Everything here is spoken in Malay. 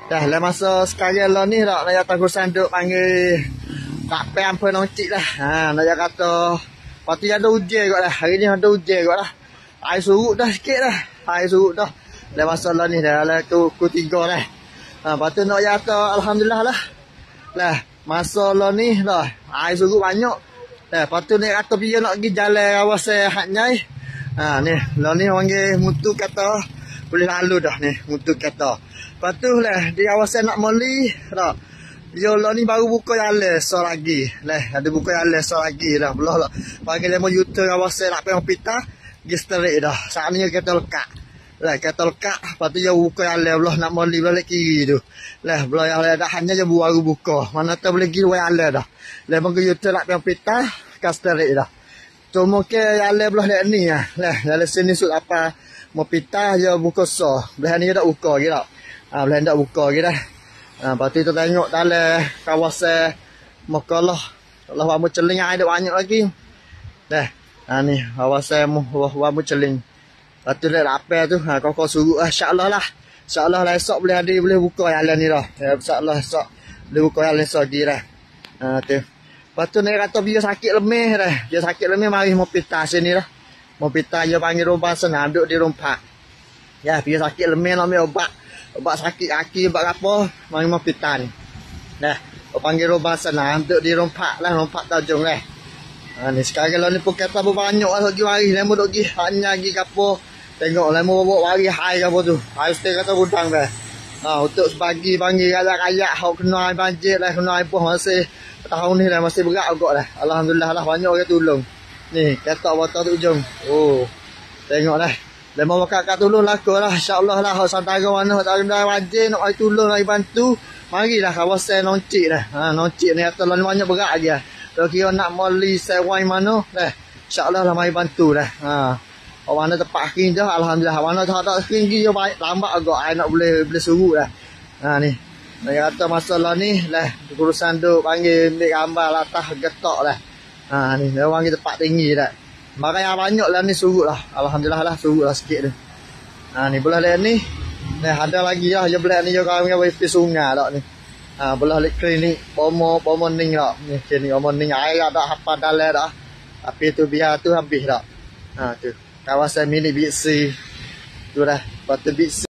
Dah lah masa sekarang lah ni dah nak takut sanduk panggil tak payah apa nak cik lah. Nak kata lepas tu ada hujan kot lah. Hari ni ada hujan kot lah. Air surut dah sikit dah. Air surut dah. Dah masa lah ni dah lah ku 3 dah. Lepas tu nak kata alhamdulillah lah. Lah masa lah ni dah air surut banyak. Lepas tu ni kata biar nak pergi jalan kawasan Hatnyai. Ni lah ni panggil mutu kata boleh lalu dah ni mutu kata. Lepas tu lah di kawasan nak moli dah. Dia lah ni baru buka jalan so lagi. Lah ada buka jalan so lagi dah. Belah lah. Panggil lemo yuta kawasan nak pergi pita pergi straight dah. Saat ni kata lekat. Lah kata lekat. Lepas tu dia buka jalan belah nak moli belah kiri tu. Lah belah yang ada hanya je baru buka. Mana tu boleh pergi dua jalan dah. Lemo yuta nak pergi pita ke straight dah. Cuma ke jalan belah lek ni lah. Lah jalan sini sud apa mau pita je buka so. Belah ni dah buka lagi dah. Belah ni dah buka lagi dah. Lepas tu kita tengok dalam kawasan Makalah. Allah wamu celing ada banyak lagi. Dah. Ni kawasan wamu celing. Lepas tu dah apa tu. Kau suruh insya-Allah lah. Insya-Allah lah esok boleh ada boleh buka jalan ni dah. Insya-Allah esok boleh buka jalan lagi dah. Tu. Lepas tu ni kata biar sakit lemih dah. Dia sakit lemih mari mau pita sini dah. Mau pita dia panggil rumah senam duduk di rumah. Ya biar sakit lemih nak ambil obat. Obat sakit kaki, obat apa, mari mau pita ni. Dah, panggil rumah senam duduk di rumah lah, rumah tajung lah. Ni sekarang lah ni pun kata banyak lah pergi mari. Lemu duk pergi, hanya pergi kapo. Tengok lemu bawa mari hai kapo tu. Hai stay kata budang dah. Untuk sebagi panggil rakyat-rakyat hok kena air banjir lah, kena air pun masih tahun ni dah masih berat agak lah. Alhamdulillah lah banyak orang tolong. Ni kata water tu ujung. Oh. Tengok dah. Lema kakak tolong laku lah. InsyaAllah lah. Hak santara mana. Hak santara wajib nak air tolong air bantu. Marilah kawasan Noncik dah. Noncik ni atas lah ni banyak berat lagi lah. Kalau kira nak moli sewai mana. Dah. InsyaAllah lah mari bantu dah. Hak mana tempat kering dah. Alhamdulillah. Mana tak kering dia lambat agak. Air nak boleh surut dah. Ni. Nak kata masalah ni lah. Urusan duk panggil ambil gambar latah getok lah. Ni. Dia orang tempat tinggi dah. Barang yang banyak lah ni surut lah. Alhamdulillah lah surut lah sikit tu. Ni belah lain ni. Ni ada lagi lah. Dia belah ni dia kawin dengan wifi sungai tak ni. Belah lek klinik Bomo Ning tak. Ni klinik Bomo Ning air dah hafal dalam dah. Tapi tu biar tu habis tak. Tu. Kawasan milik Big C. Tu dah. Lepas tu Big C.